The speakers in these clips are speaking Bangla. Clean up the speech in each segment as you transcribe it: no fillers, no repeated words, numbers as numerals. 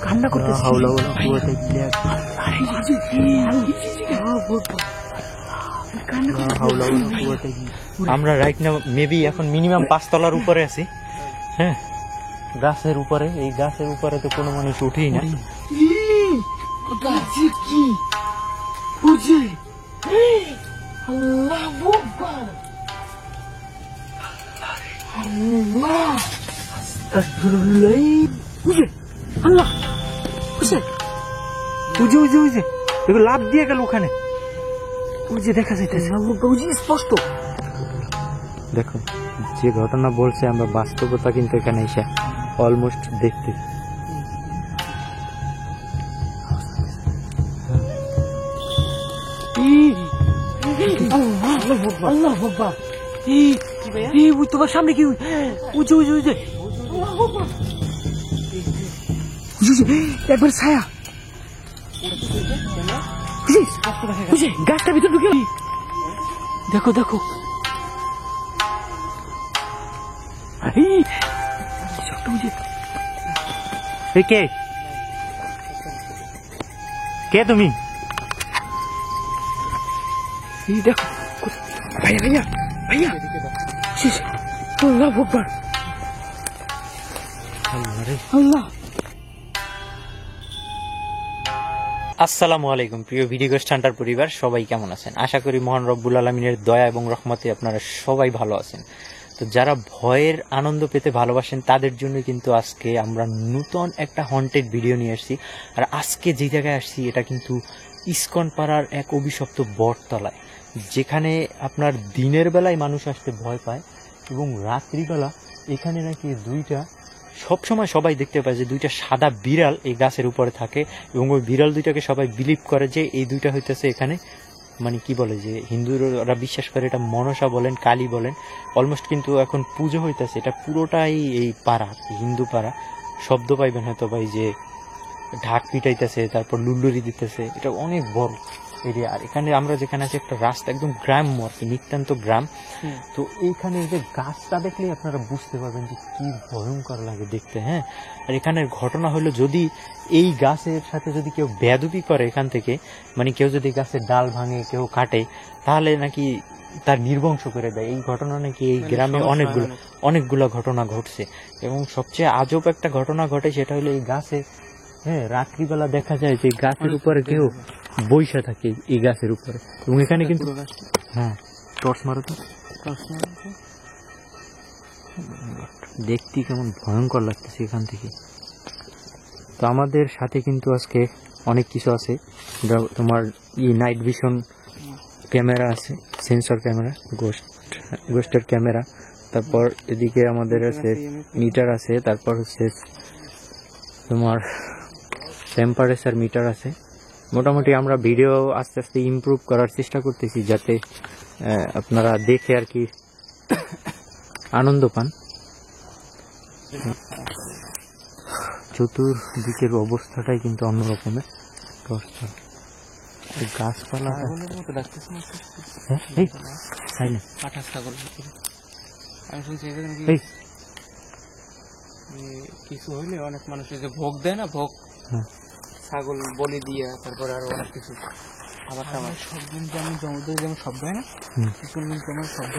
কান্না করতেছে। হাওলা ওলা কুয়াতে গিয়ে আমরা রাইট নাও মেবি এখন মিনিমাম 5 তলার উপরে আছি। হ্যাঁ, গাছের উপরে। এই গাছের উপরে তো কোনো মানুষ উঠেই না। লাভ দিয়ে গেল ওখানে, দেখা যাইতেছে স্পষ্ট। দেখো, যে ঘটনা বলছে আমরা বাস্তবতা কিন্তু এখানে এসে অলমোস্ট দেখতে। তোমার সামনে কি একবার ছায়া গাছটার ভিতর ঢুকে। দেখো দেখো, কে কে তুমি? দেখো ভাইয়া ভাইয়া ভাইয়া, আল্লাহ আকবার, আল্লাহ। আসসালামু আলাইকুম প্রিয় ভিডিও গোস্ট হান্টার পরিবার, সবাই কেমন আছেন? আশা করি মহান রব্বুল আলমিনের দয়া এবং রহমতে আপনারা সবাই ভালো আছেন। তো যারা ভয়ের আনন্দ পেতে ভালোবাসেন তাদের জন্য কিন্তু আজকে আমরা নতুন একটা হন্টেড ভিডিও নিয়ে আসছি। আর আজকে যে জায়গায় আসছি এটা কিন্তু ইস্কন পাড়ার এক অভিশপ্ত বটতলায়, যেখানে আপনার দিনের বেলায় মানুষ আসতে ভয় পায় এবং রাত্রিবেলা এখানে নাকি দুইটা, সবসময় সবাই দেখতে পায় যে দুইটা সাদা বিড়াল এই গাছের উপরে থাকে এবং ওই বিড়াল দুইটাকে সবাই বিলিভ করে যে এই দুইটা হইতেছে এখানে, মানে কি বলে যে হিন্দুরা বিশ্বাস করে এটা মনসা বলেন, কালী বলেন, অলমোস্ট কিন্তু এখন পুজো হইতেছে। এটা পুরোটাই এই পাড়া, হিন্দু পাড়া। শব্দ পাইবেন হয়তো ভাই যে ঢাক পিটাইতেছে, তারপর লুল্লুরি দিতেছে। এটা অনেক বড় এরিয়া। আর এখানে আমরা যেখানে আছি একটা রাস্তা একদম গ্রাম্য আর কি, নিতান্ত গ্রাম। তো এইখানে যে গাছটা দেখলেই আপনারা বুঝতে পারবেন যে কি ভয়ঙ্কর লাগে দেখতে। হ্যাঁ, আর এখানের ঘটনা হলো, যদি এই গাছের সাথে যদি কেউ বেয়াদবি করে এখান থেকে, মানে কেউ যদি গাছের ডাল ভাঙে, কেউ কাটে, তাহলে নাকি তার নির্বংশ করে দেয়। এই ঘটনা নাকি এই গ্রামে অনেকগুলো ঘটনা ঘটছে। এবং সবচেয়ে আজব একটা ঘটনা ঘটে, সেটা হলো এই গাছে, হ্যাঁ, রাত্রিবেলা দেখা যায় যে গাছের উপরে কেউ বইসা থাকে এই গাছের উপরে। এবং এখানে কিন্তু হ্যাঁ, টর্চ মারো তো, দেখতে কেমন ভয়ঙ্কর লাগতেছে এখান থেকে। তো আমাদের সাথে কিন্তু আজকে অনেক কিছু আছে। তোমার নাইট ভিশন ক্যামেরা আছে, সেন্সর ক্যামেরা, গোস্টের ক্যামেরা, তারপর এদিকে আমাদের আছে মিটার আছে, তারপর হচ্ছে তোমার টেম্পারেচার মিটার আছে। মোটামুটি আমরা ভিডিও আস্তে আস্তে ইমপ্রুভ করার চেষ্টা করতেছি, যাতে আপনারা দেখে আর কি আনন্দ পান। চতুর্দিকের অবস্থাটাই কিন্তু অন্যরকমের। গাছপালা কিছু হইলে অনেক মানুষের যে ভোগ দেয় না, ভোগ ছাগল বলি দিয়ে, তারপরে আরো অনেক কিছু খাবার টাবার সব দিন যেমন জমদের যেমন শব্দ হয় না, কিছু যেমন শব্দ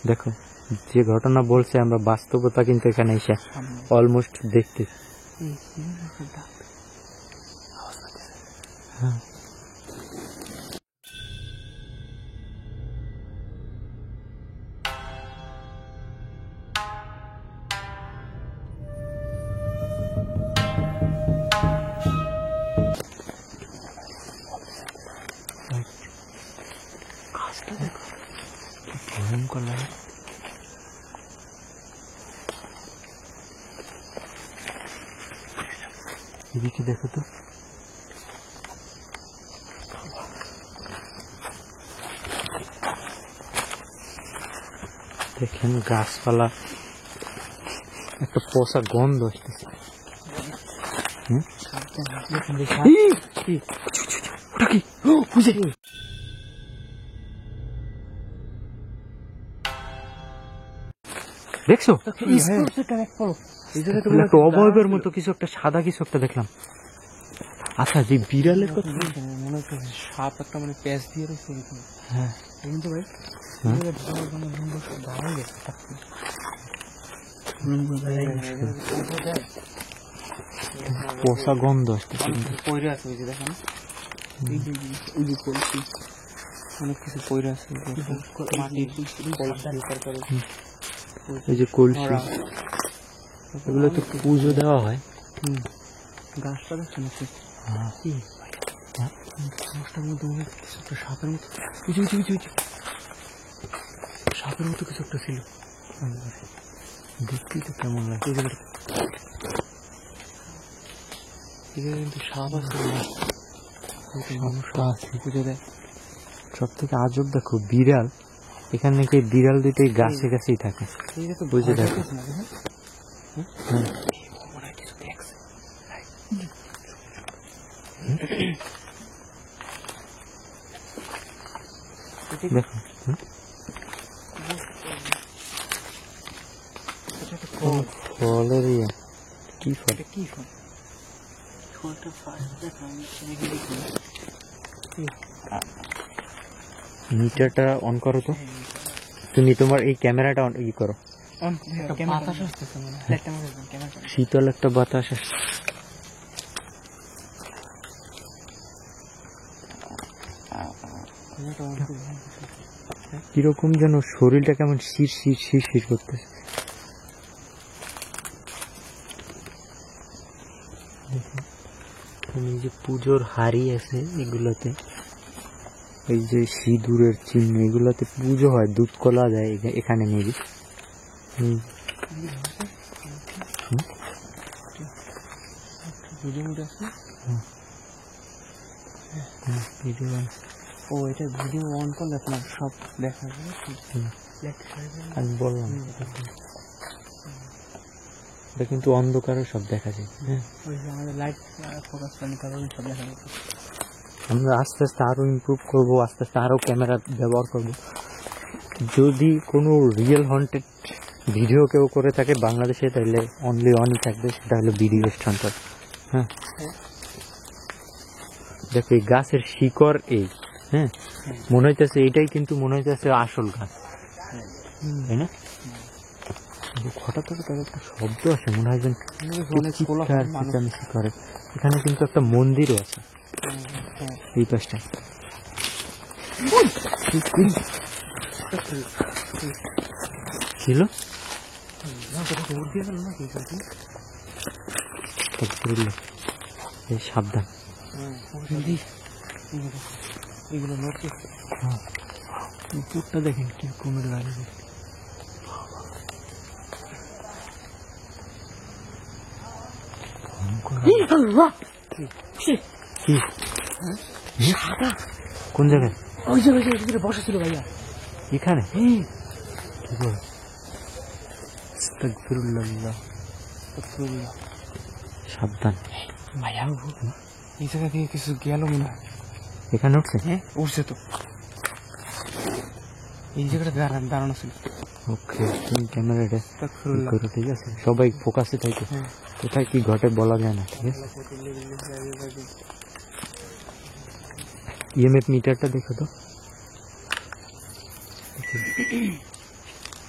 দেখো, যে ঘটনা বলছে আমরা বাস্তবতা কিন্তু এখানে এসে অলমোস্ট দেখতে। হ্যাঁ, ভয়ঙ্কর লাগে। এদিকে দেখো তো, দেখেন গাছপালা, একটা পচা গন্ধ আসতেছে। ওটা কি? ও বুঝে দেখছো হ্যাঁ। একটা অবয়বের মতো কিছু একটা সাদা কিছু একটা দেখলাম। আচ্ছা, যে বিড়ালের কথা মনে হচ্ছে সাপ একটা মানে প্যাঁচ দিয়ে রয়েছে এরকম। হ্যাঁ কিন্তু ভাই পোষা গন্ধ আসতেছে। পয়রা আছে ওই যে দেখেন, ওই যে কলসি অনেক কিছু পয়রা আছে, মাটির তারপরে এই যে কলসি, এগুলো তো পুজো দেওয়া হয়। গাছটা দেখছেন একটু গাছটার মধ্যে অনেক কিছু একটা সাপের মতো সাপের মতো কিছু একটা ছিল। দেখতেই তো কেমন লাগে। এখানে কিন্তু সাপ আছে, পুজো দেয়। সব থেকে আজব দেখো বিড়াল, এখানে নাকি বিড়াল দুটোই গাছে গাছেই থাকে। বুঝে দেখো দেখো ফলের ইয়ে, কি ফল? কি ফল? ফলটা ফার্স্ট দেখা মিটারটা অন করো তো, তুমি তোমার এই ক্যামেরাটা ই করো। বাতাস আসতেছে মনে হয়, শীতল একটা বাতাস আসছে। কিরকম যেন শরীরটা কেমন শির শির শির শির করতেছে। এই যে পুজোর হাড়ি আছে এগুলোতে, এই যে সিঁদুরের চিহ্ন, এগুলোতে পুজো হয়, দুধ কলা যায় এখানে মেবি। ও এটা ভিডিও অন করে দেখলাম, সব দেখা যাবে। আমি বললাম এটা কিন্তু অন্ধকারে সব দেখা যায়। হ্যাঁ, ওই যে আমাদের লাইট ফোকাস পানি কারণে সব দেখা যাচ্ছে। আমরা আস্তে আস্তে আরো ইমপ্রুভ করবো, আস্তে আস্তে আরো ক্যামেরা ব্যবহার করব। যদি কোনো রিয়েল হন্টেড ভিডিও কেউ করে থাকে বাংলাদেশে, তাহলে অনলি অনই থাকবে, সেটা হলো বিডি ওয়েস্ট হান্টার। হ্যাঁ, দেখো এই গাছের শিকড় এই, হ্যাঁ মনে হইতেছে এটাই, কিন্তু মনে হইতেছে আসল গাছ, তাই না? হঠাৎ করে তার একটা শব্দ আসে, মনে হয় যেন চিৎকার চেঁচামেচি করে। এখানে কিন্তু একটা মন্দিরও আছে এই পাশটা। ছিল সাবধান, এগুলো নড়ছে। উপরটা দেখেন কি কমের গাড়ি। কোন জায়গায়? ওই জায়গায় বসা ছিল ভাইয়া এখানে। সাবধান ভাইয়া, এই জায়গা থেকে কিছু গেল মনে হয়। এখানে উঠছে? হ্যাঁ উঠছে তো, এই জায়গাটা দাঁড়ানো ছিল। ওকে, তুমি ক্যামেরাটা করো, ঠিক আছে? সবাই ফোকাসে থাকে, কোথায় কি ঘটে বলা যায় না, ঠিক আছে? ইএমএফ মিটারটা দেখো তো,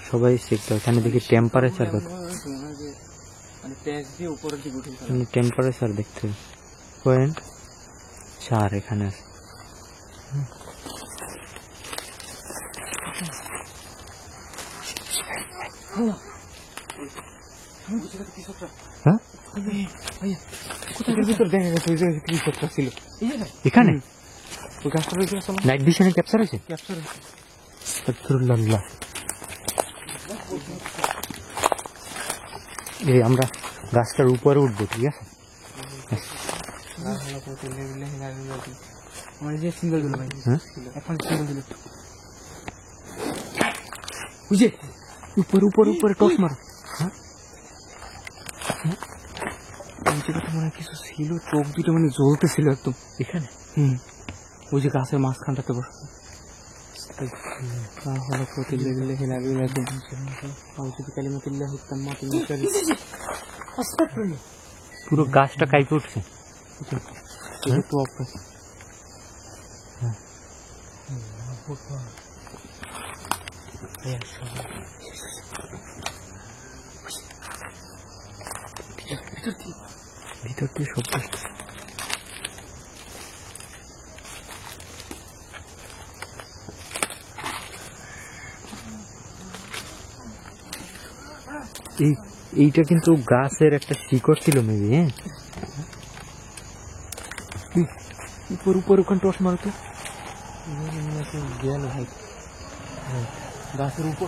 সবাই শিখতো। এখানে দেখি টেম্পারেচার কত, টেম্পারেচার দেখতে 0.4 এখানে আছে। এখানে নাইট ভিশনে ক্যাপচার হয়েছে। এই আমরা গাছটার উপরে উঠবো, ঠিক আছে? উপরে উপরে উপরে টস মারো। ওই জায়গাটা মনে হয় কিছু ছিল, চোখ দুটো মানে জ্বলতেছিল একদম এখানে ওই যে গাছের মাঝখানটাতে বসে হলো প্রতিল্লাহ হিলাবিল আউযু কালিমাতিল্লাহি তাম্মাতি মিন শাররি আস্তাগফিরুল্লাহ। পুরো গাছটা কাইপে উঠছে। একটু অফ ভিতর দিয়ে শব্দ আসছে। এইটা কিন্তু গাছের একটা শিকড় ছিল মেবি। হ্যাঁ, উপর উপর ওখানে টস মারো তো গেল ভাই গাছের উপর।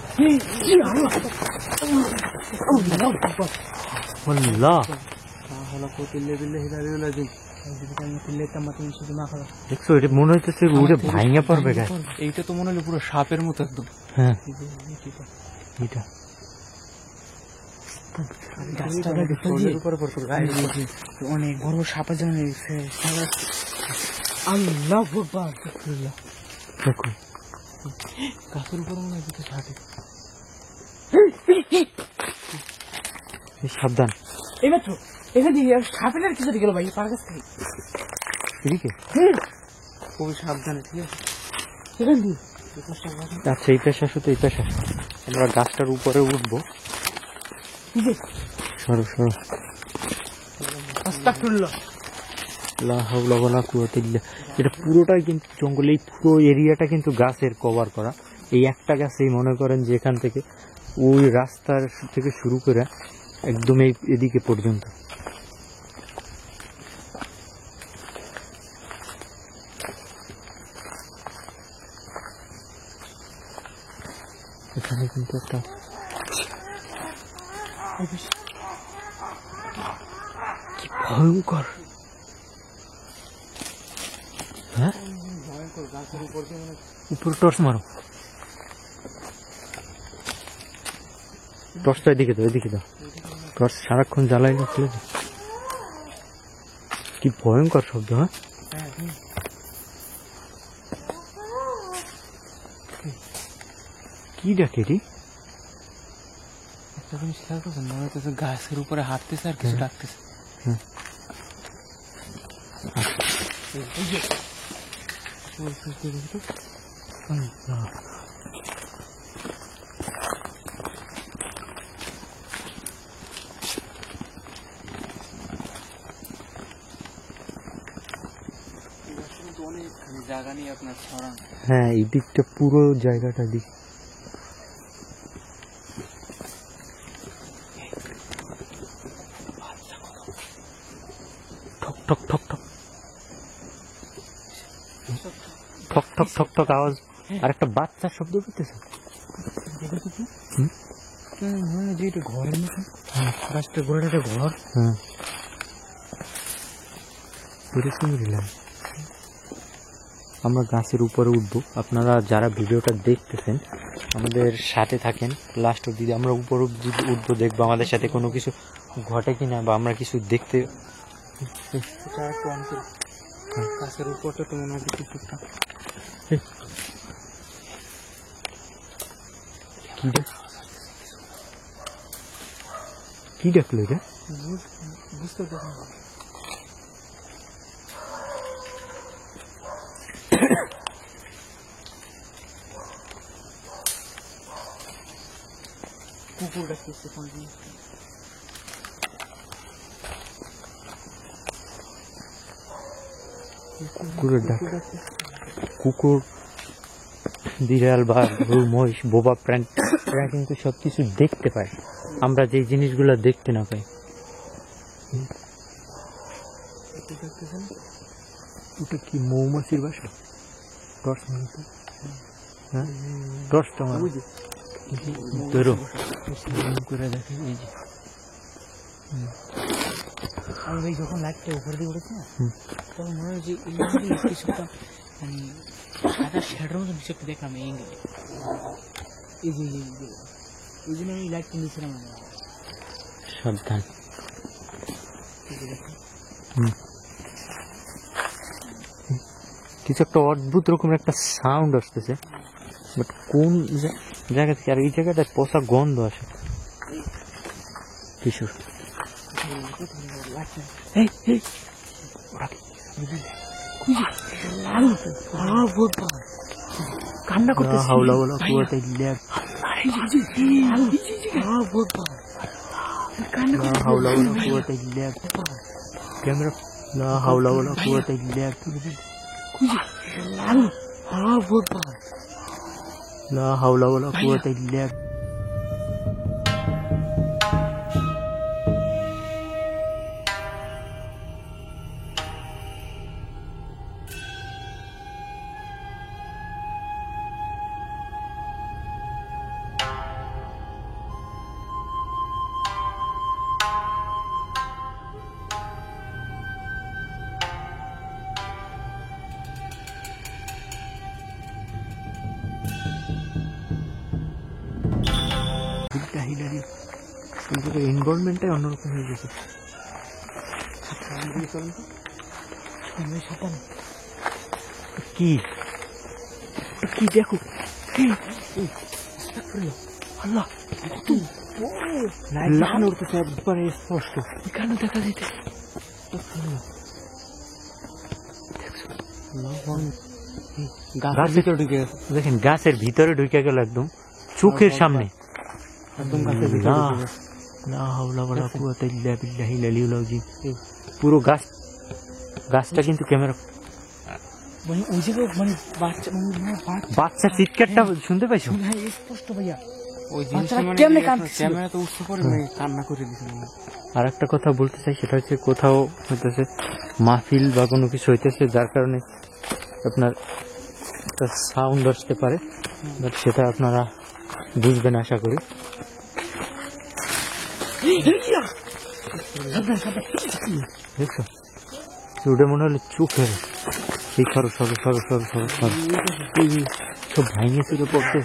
আল্লাহ, দেখছো এটা মনে হইতেছে উড়ে ভাঙা পড়বে গাছ। এইটা তো মনে হলো পুরো সাপের মতো একদম। হ্যাঁ, এটা অনেক বড় সাপের জন্য আল্লাহ দেখো গাছের উপর মনে হয় ষাটে। সাবধান, এবার তো এখান থেকে সাপের আর কিছু গেল ভাই পার কাছ থেকে এদিকে। খুবই সাবধানে, ঠিক আছে? এখান দিয়ে আচ্ছা, এই পেশা শুধু এই পেশা। আমরা গাছটার উপরে উঠবো। সরো সরো। আস্তাগফিরুল্লাহ। লা হাওলা ওয়ালা কুওয়াতা ইল্লা। এটা পুরোটাই কিন্তু জঙ্গল, এই পুরো এরিয়াটা কিন্তু গাছের কভার করা। এই একটা গাছেই মনে করেন যে এখান থেকে ওই রাস্তার থেকে শুরু করে একদম এই এদিকে পর্যন্ত। এখানে কিন্তু একটা কি ভয়ঙ্কর। হ্যাঁ, উপর টর্চ মারো, টর্চটা এদিকে দাও, এদিকে দাও। টর্চ সারাক্ষণ জ্বালাই না, খুলে দাও। কি ভয়ঙ্কর শব্দ। হ্যাঁ, কি ডাকে রে? একটা জিনিস খেয়াল করছেন, মনে হচ্ছে গাছের উপরে হাঁটতেছে আর কিছু ডাকতেছে। অনেকখানি জায়গা নিয়ে আপনার ছড়ান। হ্যাঁ, এই দিকটা পুরো জায়গাটা দিক। ঠক ঠক ঠক ঠক ঠক ঠক ঠক ঠক আওয়াজ। আর একটা বাচ্চার শব্দ করতেছে। ঘরের মতো রাস্তার ঘোরাটা একটা ঘর। হ্যাঁ, বুঝলাম। আমরা গাছের উপরে উঠবো। আপনারা যারা ভিডিওটা দেখতেছেন আমাদের সাথে থাকেন লাস্ট অব্দি। আমরা উপরে উঠবো, দেখবো আমাদের সাথে কোনো কিছু ঘটে কিনা বা আমরা কিছু দেখতে। গাছের উপরটা তো মনে হয় কিছু কি ডাকলো এটা? বুঝতে পারছি। কুকুর ডাকতেছে কুকুরের ডাক। কুকুর, বিড়াল বা গরু, মহিষ, বোবা প্রাণী এরা কিন্তু সবকিছু দেখতে পায়, আমরা যে জিনিসগুলো দেখতে না পাই। ওটা কি মৌমাছির বাসা? টর্চ মারতে। হ্যাঁ, টর্চটা মারো, ধরো করে দেখে। এই যে আমি ভাই যখন লাইটটা উপর দিয়ে উঠেছি না, তখন মনে হয় যে কিছুটা সাদা শ্যাডোর মতো কিছু একটা দেখলাম এই অ্যাঙ্গেলে। এই যে এই জন্য আমি লাইটটা নিয়েছিলাম। সাবধান। কিছু একটা অদ্ভুত রকমের একটা সাউন্ড আসতেছে, বাট কোন জায়গা থেকে? আর এই জায়গাটা পচা গন্ধ আসে কিছুর। কান্না করতে হাওলা বলা কুয়াতে ল্যাব, হাওলা বলা কুয়াতে ল্যাব ক্যামেরা, লা হাওলা বলা কুয়াতে ল্যাব, লা হাওলা বলা কুয়াতে ল্যাব। এনভায়রনমেন্টটাই অন্যরকম হয়ে গেছে। কি কি দেখো, আল্লাহ কত লাল উঠতেছে একবারে স্পষ্ট, এখানে দেখা যেতে। গাছের ভিতরে ঢুকে গেছে, দেখেন গাছের ভিতরে ঢুকে গেল একদম চোখের সামনে, একদম গাছের ভিতরে। পুরো গাছটা কিন্তু ক্যামেরা, মানে ওই জায়গায় মানে বাচ্চা চিৎকারটা শুনতে পাইছো? স্পষ্ট ভাইয়া, ওই জিনিসটা মানে ক্যামেরা তো উৎস করে কান্না করে দিছিল। আর একটা কথা বলতে চাই, সেটা হচ্ছে কোথাও হইতেছে মাহফিল বা কোনো কিছু হইতেছে, যার কারণে আপনার একটা সাউন্ড আসতে পারে, বাট সেটা আপনারা বুঝবেন আশা করি। দেখছো ওটা মনে হলো চোখের, এই সরো সরো সরো সরো সরো সরো সব ভাঙে চুরে পড়তে।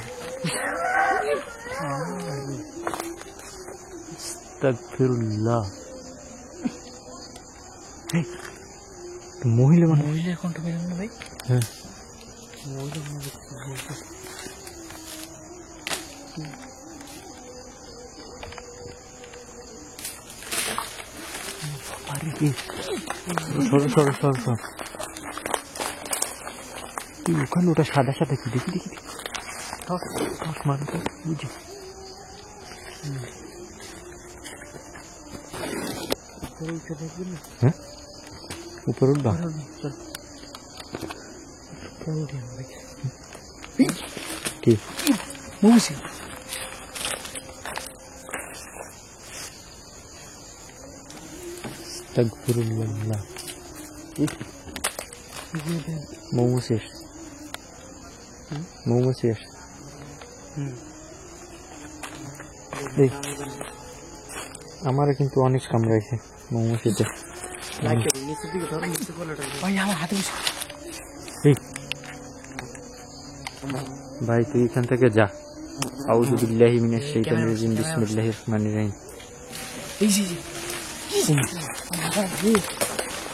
মহিলা মানে মহিলার কণ্ঠ বের হলো ভাই। হ্যাঁ ওখানে ওটা সাদা সাদা কি দেখি দেখি বুঝি। হ্যাঁ উপর উঠবা কি মৌসি আস্তাগফিরুল্লাহ। মোমো শেষ, মোমো শেষ। আমার কিন্তু অনেক কামড়াইছে মোমো খেতে। ভাই তুই এখান থেকে যা। আউযু বিল্লাহি মিনাশ শাইতানির রাজিম, বিসমিল্লাহির রহমানির রহিম।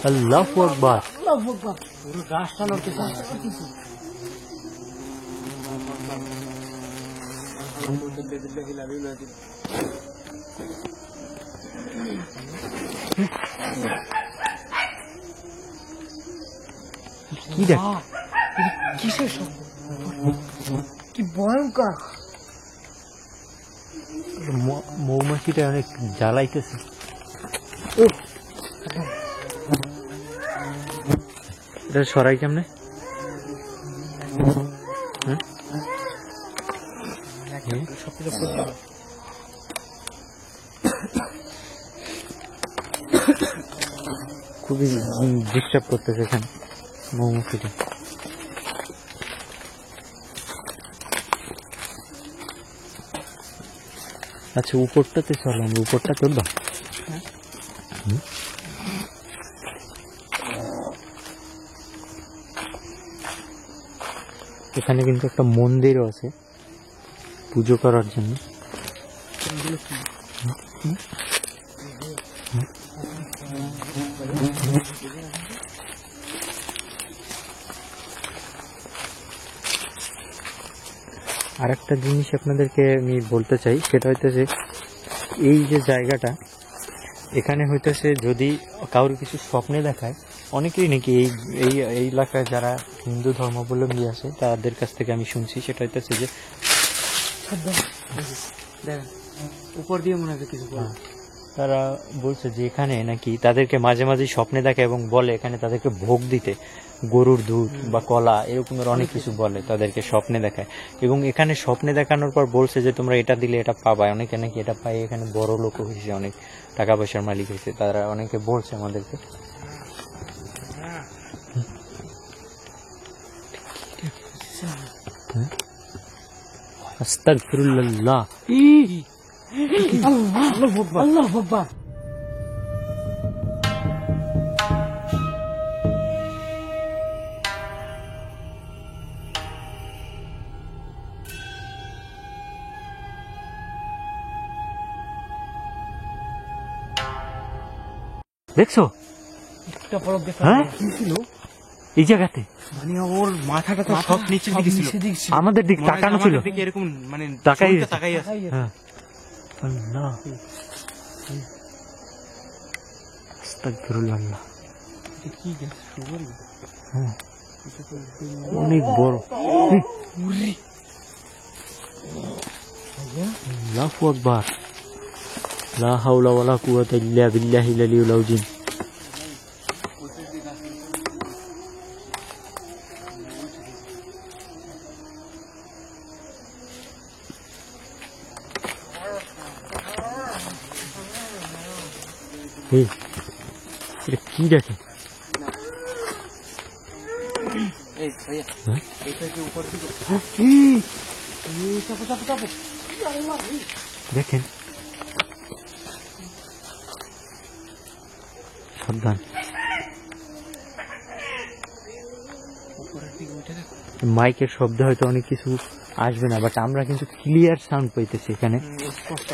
আল্লাহু আকবার। পুরো গাছটা নড়তেছে। কি দেখ, কিসের শব্দ, কি ভয়ঙ্কর। মৌমাছিটা অনেক জ্বালাইতেছে। এটা সরাই কেমনে? খুবই ডিস্টার্ব করতেছে এখানে মৌমাছিটা। আচ্ছা উপরটাতে চলো, আমরা উপরটা চলবা। এখানে কিন্তু একটা মন্দিরও আছে পুজো করার জন্য। আরেকটা জিনিস আপনাদেরকে আমি বলতে চাই, সেটা হইতেছে এই যে জায়গাটা, এখানে হইতেছে যদি কারোর কিছু স্বপ্নে দেখায়, অনেকেই নাকি এই এই এই এলাকায় যারা হিন্দু ধর্মাবলম্বী আছে তাদের কাছ থেকে আমি শুনছি, সেটা হইতেছে যে দেখেন উপর দিয়ে মনে হয় কিছু বলে। তারা বলছে যে এখানে নাকি তাদেরকে মাঝে মাঝে স্বপ্নে দেখে এবং বলে এখানে তাদেরকে ভোগ দিতে, গরুর দুধ বা কলা এরকমের অনেক কিছু বলে তাদেরকে স্বপ্নে দেখায়। এবং এখানে স্বপ্নে দেখানোর পর বলছে যে তোমরা এটা দিলে এটা পাবা, অনেকে নাকি এটা পাই এখানে বড় লোক হয়েছে, অনেক টাকা পয়সার মালিক হয়েছে, তারা অনেকে বলছে আমাদেরকে। আস্তাগফিরুল্লাহ। আল্লাহু আকবার। দেখছো একটা পরব দেখা হ্যাঁ? কি ছিল এই জায়গাতে মানে ওর মাথাটা তো সব নিচের দিকে ছিল, আমাদের দিক তাকানো ছিল, এরকম মানে তাকাই তাকাই আছে। হ্যাঁ। আল্লাহ আস্তাগফিরুল্লাহ। এটা কি গাছ সুগর? হ্যাঁ অনেক বড়। আল্লাহু আকবার। লা হাওলা ওয়ালা কুওয়াতা ইল্লা বিল্লাহিল আলিয়্যিল আযীম। এই এটা কি দেখে? এই ভাইয়া হ্যাঁ? এটা যে উপর দিকে চাপো চাপো চাপো। দেখেন সাবধান, উপরের দিকে উঠে দেখো। মাইকের শব্দ হয়তো অনেক কিছু আসবে না, বাট আমরা কিন্তু ক্লিয়ার সাউন্ড পাইতেছি এখানে। স্পষ্ট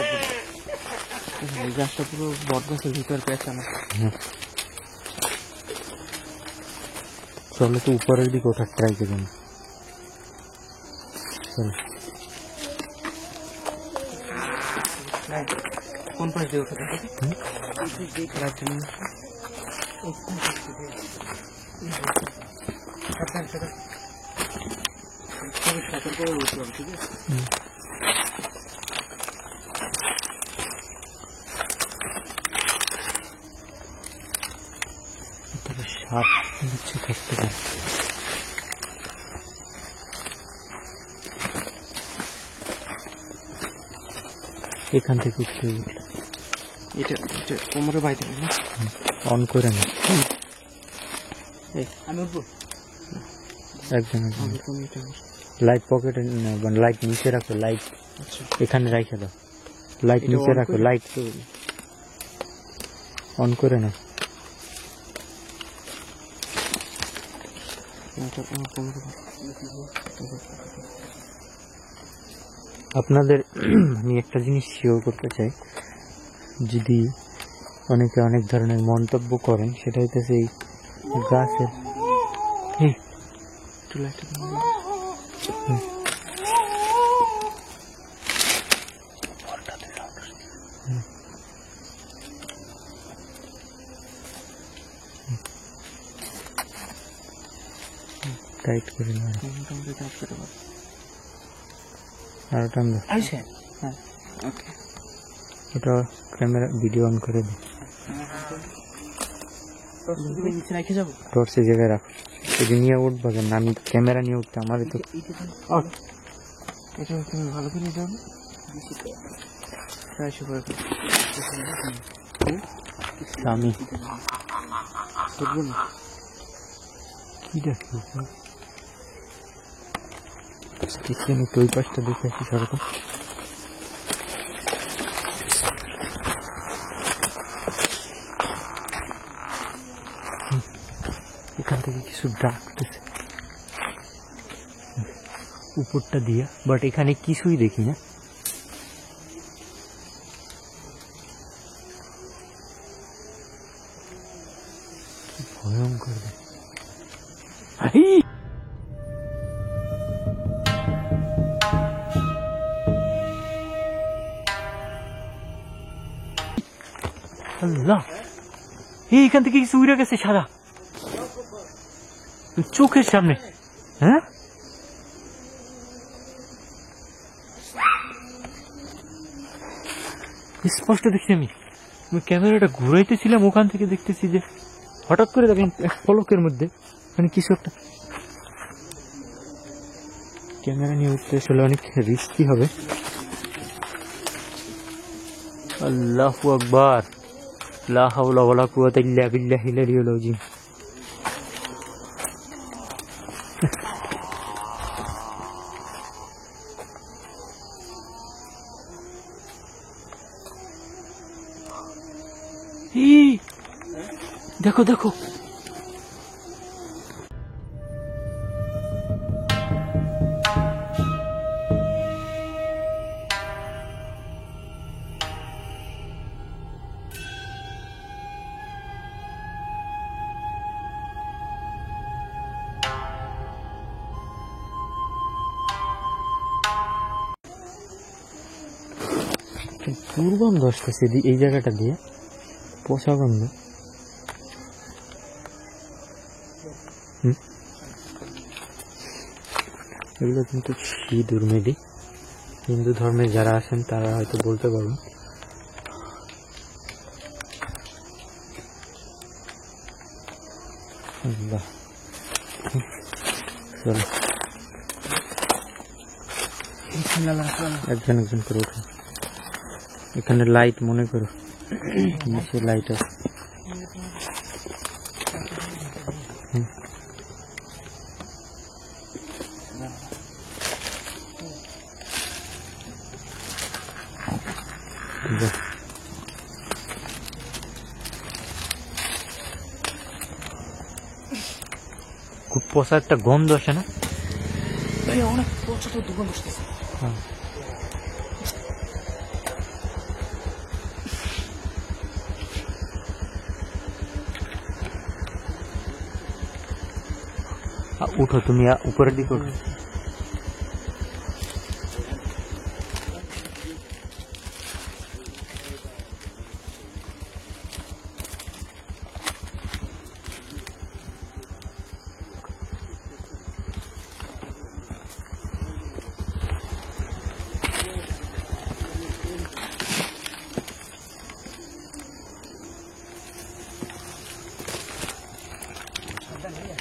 এই গাছটা পুরো বটগাছের ভিতর পেঁচানো। চলো তো উপরের দিকে ওঠার ট্রাই করুন। চলো কোন পাশ দিয়ে উঠে দেখো? সতর্ক হয়ে উঠলাম, ঠিক আছে? সাপ নিচ্ছে থাকতে পারে। এখান থেকে উঠতে উঠলে এটা কোমরে বাইতে না অন করে না, আমি উঠবো। একজন আমি তুমি এটা লাইট পকেটে, মানে লাইট নিচে রাখো, লাইট আচ্ছা এখানে রাখে দাও, লাইট এটা নিচে on রাখো, করে? লাইট অন করে না। এটা আমার কোমরে আপনাদের আমি একটা জিনিস শিওর করতে চাই, যদি অনেকে অনেক ধরনের মন্তব্য করেন, সেটা হইতেছে এই গাছের চলে একটা টাইট করে না, মোটামুটি কাজ করে পারো। আর টান দাও। আইছে হ্যাঁ ওকে। ওটা ক্যামেরা ভিডিও অন করে দিই, নিচে রেখে যাবো। টর্চ এই জায়গায় রাখো, যদি নিয়ে উঠবো কেন, আমি ক্যামেরা নিয়ে উঠতে আমার তো এটা তুমি ভালো করে যাবে। প্রায় করে আমি করবো না। কি দেখি দেখি, আমি তো ওই পাশটা দেখে আসি সরকার। এখান থেকে কিছু ডাকতেছে উপরটা দিয়া, বাট এখানে কিছুই দেখি না। ভয়ঙ্কর। আল্লাহ, এইখান থেকে কিছু উড়ে গেছে সারা চোখের সামনে। হ্যাঁ, স্পষ্ট দেখছি আমি ক্যামেরাটা ঘুরাইতেছিলাম, ওখান থেকে দেখতেছি যে হঠাৎ করে দেখলাম এক পলকের মধ্যে মানে কিছু একটা। ক্যামেরা নিয়ে উঠতে আসলে অনেক রিস্কি হবে। আল্লাহু আকবার, লা হাওলা ওয়ালা কুওয়াতা ইল্লা বিল্লাহিল আলিয়্যিল আযীম। দেখো দেখো, দুর্গন্ধ আসতেছে এই জায়গাটা দিয়ে, পচা গন্ধ। এগুলো কিন্তু সিঁদুর মেবি, হিন্দু ধর্মে যারা আছেন তারা হয়তো বলতে পারবেন। একজন একজন করে উঠে। এখানে লাইট মনে করো, নিচে লাইট আছে। খুব পচা একটা গন্ধ আসে না? অনেক পচা তো দুর্গন্ধ আসতেছে। উঠো তুমি, উপরের দিকে উঠো।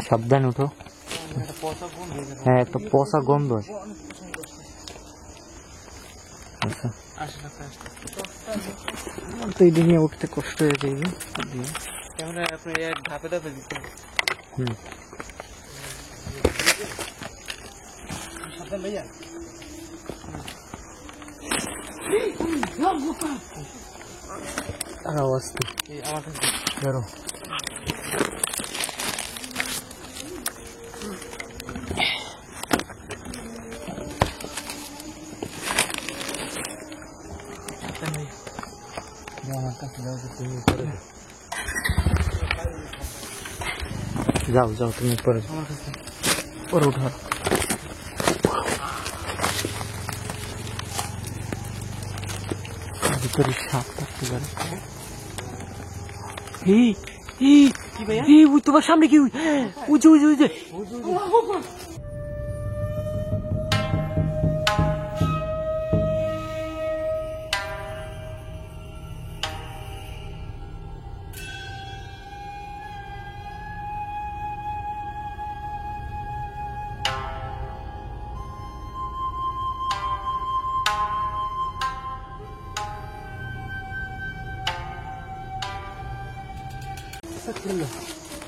সাবধান উঠো। হ্যাঁ, একটা পচা গন্ধ আছে। আচ্ছা, তো এই দিনে উঠতে কষ্ট হয়ে যাবে। ক্যামেরা আপনি ধাপে ধাপে দিতে। সাবধান ভাইয়া। আওয়াজ তো আমার কাছে ধরো। যাও যাও, তুমি পরে পরে উঠো। ভিতরে সাপ থাকতে পারে। তোমার সামনে কি উঁচু উঁচু উঁচু।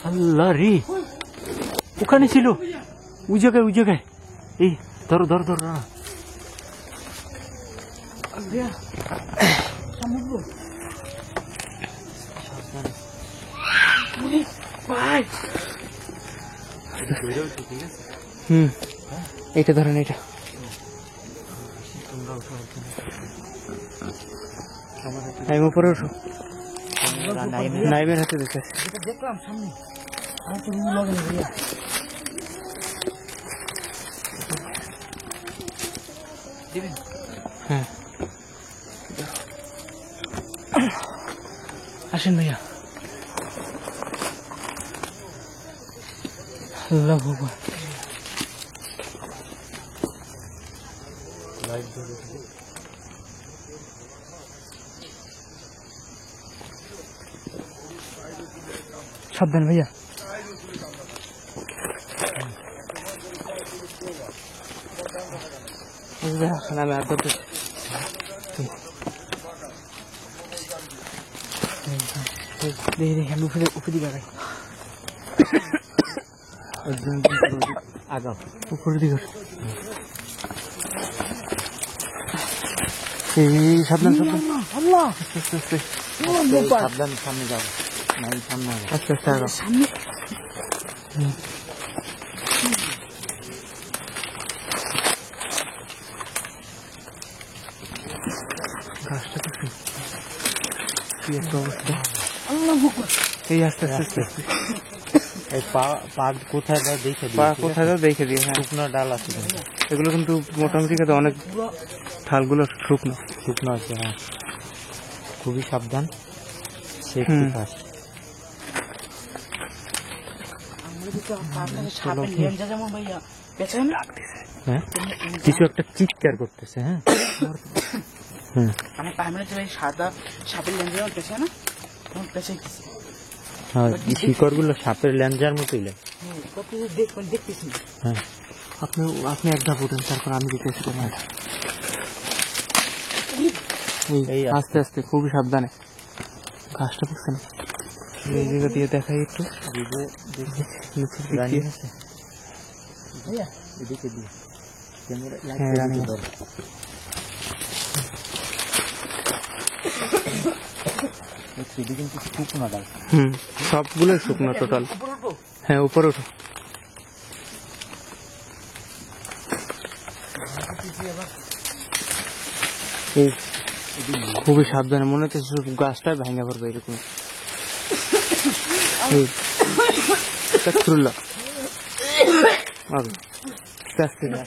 আল্লাহ রে, ওখানে ছিল, ওই জায়গায় ওই জায়গায়। এই ধরো ধরো ধরো না। এইটা ধরেন, এটা উপরে উঠো। নাইমের হাতে দেখে দেখলাম সামনে। হ্যাঁ আসেন ভাইয়া। আল্লাহ ভগবান, সাবধান ভাইয়া। আমি আর ধরতে দেখি আমি উপরে দিকে আগাই, আগাও উপরের দিকে। এই সাবধান সাবধান সাবধান, সামনে যাও, সামনে আস্তে আস্তে আগাও। গাছটা কি একটা অবস্থা, এই আস্তে আস্তে আস্তে পা কোথায় দাও দেখে দিই, পা কোথায় দাও দেখে দিও। হ্যাঁ শুকনো ডাল আছে, এগুলো কিন্তু মোটামুটি খেতে অনেক, ঠালগুলো শুকনো শুকনো আছে। হ্যাঁ খুবই সাবধান, সেফটি ফার্স্ট। হ্যাঁ কিছু একটা চিৎকার করতেছে। হ্যাঁ আমার পায়ে যে সাদা সাপের লেন্স যেমন পেছে না, তেমন পেছে গেছে। হ্যাঁ শিকড় গুলো সাপের ল্যাঞ্জার মতোই লাগে। দেখতেছি। হ্যাঁ আপনি আপনি এক ধাপ উঠেন, তারপর আমি দেখতেছি। এই আস্তে আস্তে খুবই সাবধানে, ঘাসটা দেখছেন, এই জায়গা দিয়ে দেখাই একটু। সবগুলো শুকনো টোটাল। হ্যাঁ উপরে ওঠো। খুবই সাবধানে, মনে হচ্ছে গাছটা ভেঙে পড়বে এরকম।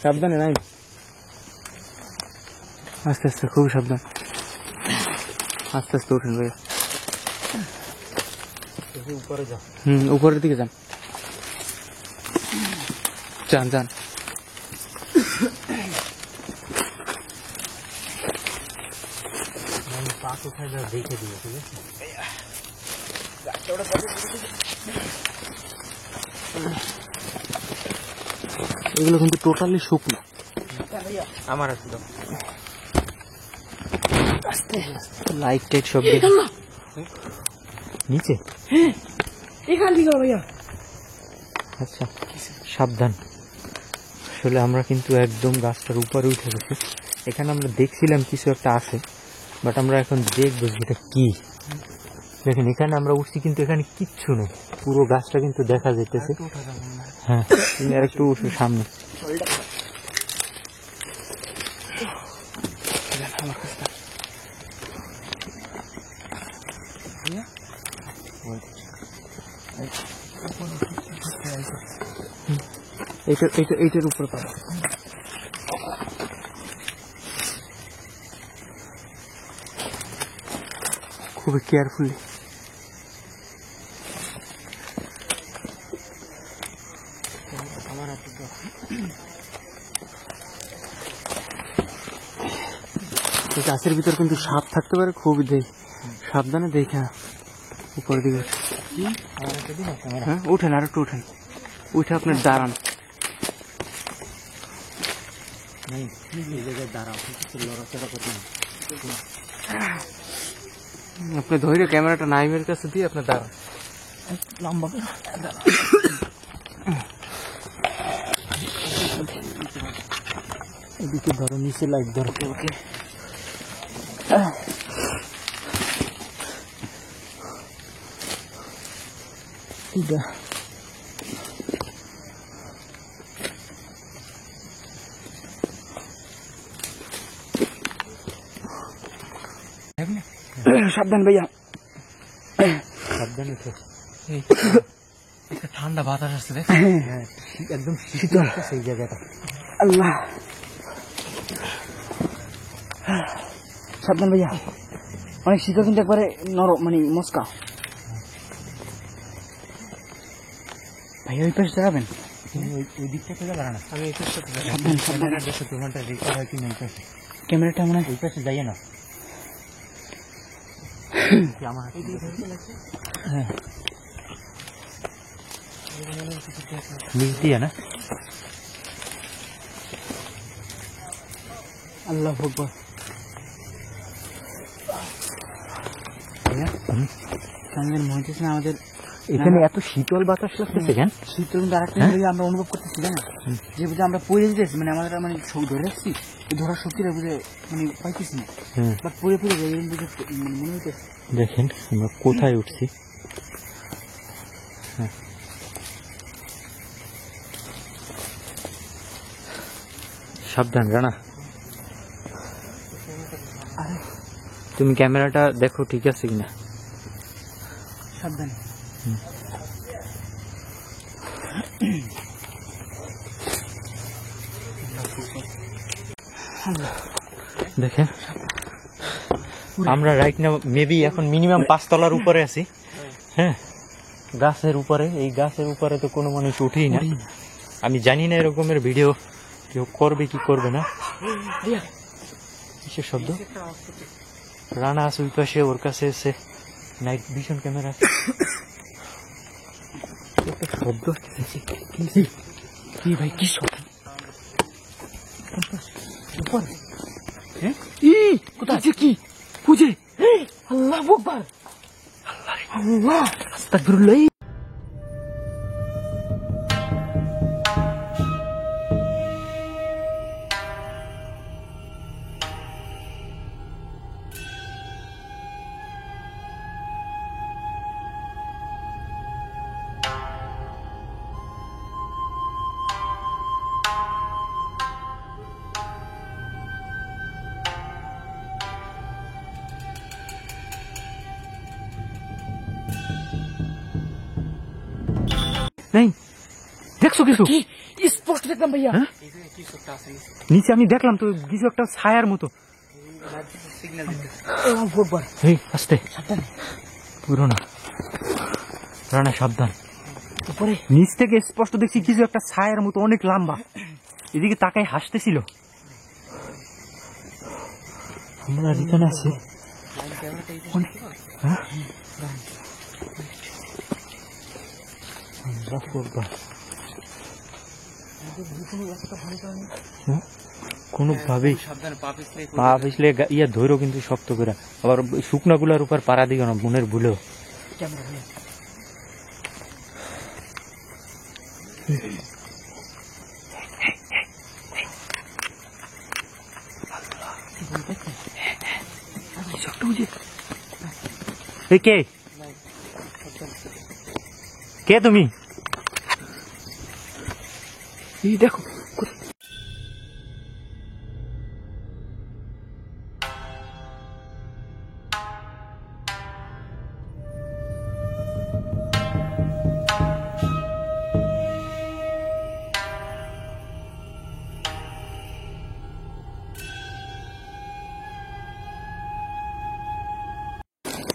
সাবধানে নাই, আস্তে আস্তে খুবই সাবধান, আস্তে আস্তে উঠেন ভাইয়া। উপরে যাও। উপরের দিকে যান, যান যান। পা কোথায় দাও দেখে দিও, ঠিক আছে? এগুলো কিন্তু টোটালি শুকনো। আমার আসলো লাইট টাইট সব নিচে। এখান থেকে ভাইয়া। আচ্ছা সাবধান। আসলে আমরা কিন্তু একদম গাছটার উপরে উঠে গেছি। এখানে আমরা দেখছিলাম কিছু একটা আছে, বাট আমরা এখন দেখবো যেটা কি। দেখেন এখানে আমরা উঠছি কিন্তু এখানে কিচ্ছু নেই, পুরো গাছটা কিন্তু দেখা যেতেছে। হ্যাঁ তুমি আর একটু উঠো সামনে। এইটার উপরে পাবো। খুবই কেয়ারফুলি। গাছের ভিতর কিন্তু সাপ থাকতে পারে, খুবই সাবধানে দেখা উপরের দিকে। হ্যাঁ উঠেন, আর একটু উঠেন, উঠে আপনার দাঁড়ান। আপনি ধৈর্য ক্যামেরাটা নাইমের কাছে দিয়ে আপনার দাঁড়ান, লম্বা এদিকে ধরো, নিচে লাইট ধরো। ওকে সাবধান ভাইয়া, সাবধানে ঠান্ডা বাতাস আসছে দেখ, একদম শীতল সেই জায়গাটা। আল্লাহ, সাবধান ভাইয়া, অনেক শীতল কিন্তু একবারে নরম, মানে মস্কা। ভাইয়া ওই পাশে দাঁড়াবেন, তুমি ওই দিকটা থেকে দাঁড়ানো, আমি এই চেষ্টা করছি। সাবধান সাবধান। ক্যামেরা দেখো তোমারটা রেকর্ড হয় কি না, ওই পাশে ক্যামেরাটা মনে হয় ওই পাশে যাইয়ে না। আমার হ্যাঁ নিচ দিয়ে না। আল্লাহ আকবার। ভাইয়া আমাদের মনে হচ্ছে না আমাদের এখানে এত শীতল বাতাস লাগতেছে কেন? শীতল কিন্তু আরেকটা জিনিস আমরা অনুভব করতেছি না, যে বুঝে আমরা পড়ে যেতেছি, মানে আমাদের মানে ধরে রাখছি, এই ধরার শক্তিটা বুঝে মানে পাইতেছি না, বাট পড়ে পড়ে যাই বুঝে মনে হচ্ছে। দেখেন আমরা কোথায় উঠছি। সাবধান রানা, তুমি ক্যামেরাটা দেখো ঠিক আছে কিনা। সাবধান। দেখেন আমরা রাইট নাও মেবি এখন মিনিমাম 5 তলার উপরে আছি। হ্যাঁ, গাছের উপরে, এই গাছের উপরে তো কোনো মানুষ উঠেই না। আমি জানি না এরকমের ভিডিও কেউ করবে কি করবে না। কিসের শব্দ? রানা আছে ওই পাশে, ওর কাছে এসে নাইট ভিশন ক্যামেরা আছে। একটা শব্দ আসতেছে। কি ভাই, কি শব্দ? উপর? হ্যাঁ, কোথায় কি খুঁজে? আল্লাহ আকবার, আল্লাহ আস্তাগফিরুল্লাহ। নেই, দেখছো কিছু? কি স্পষ্ট দেখলাম ভাইয়া। নিচে আমি দেখলাম তো কিছু একটা ছায়ার মতো। সিগন্যাল দিতেছে। আল্লাহ আকবার। এই আস্তে, সাবধান। পুরো না রানা, সাবধান। উপরে নিচ থেকে স্পষ্ট দেখছি কিছু একটা ছায়ার মতো, অনেক লম্বা, এদিকে তাকাই হাসতেছিল। আমরা এখানে আছি। হ্যাঁ? আল্লাহু আকবার। হ্যাঁ? কোনোভাবেই সাবধানে পা পিছলে পা পিছলে ইয়া ধৈর্য কিন্তু শক্ত করে, আবার শুকনা গুলার উপর পাড়া দিও না বোনের ভুলেও। ক্যামেরা ভাইয়া। এই কে? কে তুমি? এই দেখো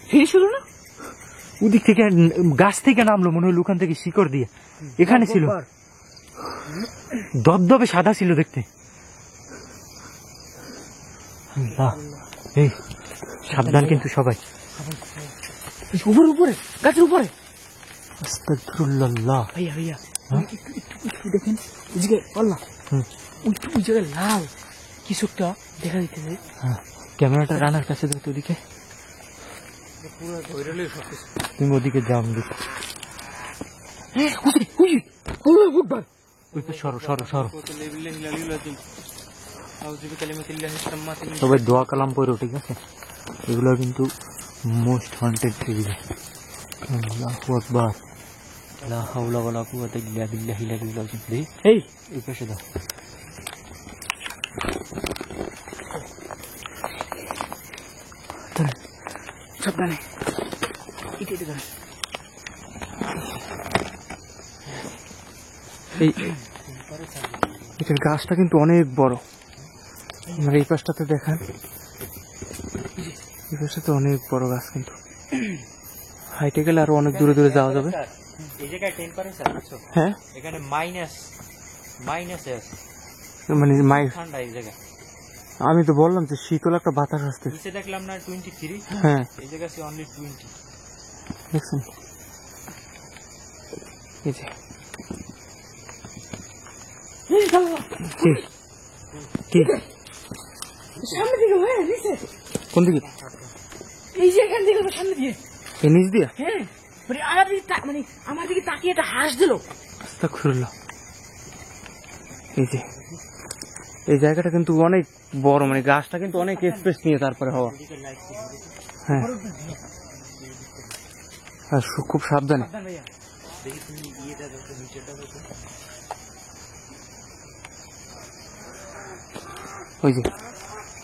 ফিরে শুরু না, ওদিক থেকে গাছ থেকে নামলো মনে হলো, ওখান থেকে শিকড় দিয়ে এখানে ছিল। দবদবে সাদা ছিল দেখতে। আল্লাহ, এই সাবধান কিন্তু সবাই। উপরে উপরে গাছের উপরে। আস্তাগফিরুল্লাহ। ভাইয়া ভাইয়া একটু একটু একটু দেখেন এদিকে, আল্লাহ ওই জায়গায় লাল কিছু একটা দেখা দিতেছে। হ্যাঁ, ক্যামেরাটা রানার কাছে দাও তো ওদিকে। পুরো ধরে লই সব কিছু। তুমি ওদিকে যাও, আমি দেখি। ওই পাশে সরো সরো সরো। কত লেভেলে হিলালিলাতিন আউযু বিকালিমাতিল্লাহি তাম্মাতিন। সবাই দোয়া কালাম পড়ো, ঠিক আছে? এগুলো কিন্তু মোস্ট হন্টেড এরিয়া। আল্লাহু আকবার, লা হাওলা ওয়ালা কুওয়াতা ইল্লা বিল্লাহিল আলিয়্যিল আযীম। এই এই পাশে দাও। সাবধানে, এটা এটা এই এটার গাছটা কিন্তু অনেক বড়। মানে এই পাশটাতে দেখান, এই পাশটাতে অনেক বড় গাছ, কিন্তু হাইটে গেলে আরো অনেক দূরে দূরে যাওয়া যাবে। এই জায়গায় টেম্পারেচার বুঝছো, হ্যাঁ এখানে মাইনাসে আছে, মানে ঠান্ডা এই জায়গায়। আমি তো বললাম যে শীতল একটা বাতাস আসতে। নিচে দেখলাম না 23, হ্যাঁ এই জায়গায় আছে অনলি 20। দেখছেন এই যে কি কি সামনে দিকে ভাই নিচে, কোন দিকে? এই যে এখান থেকে সামনে দিয়ে। এই নিচ দিয়া? হ্যাঁ মানে আমার দিকে মানে আমার দিকে তাকিয়ে একটা হাঁস দিল। আস্তাগফিরুল্লাহ। এই যে এই জায়গাটা কিন্তু অনেক বড়, মানে গাছটা কিন্তু অনেক স্পেস নিয়ে তারপরে হওয়া। হ্যাঁ আর খুব সাবধানে। ওই যে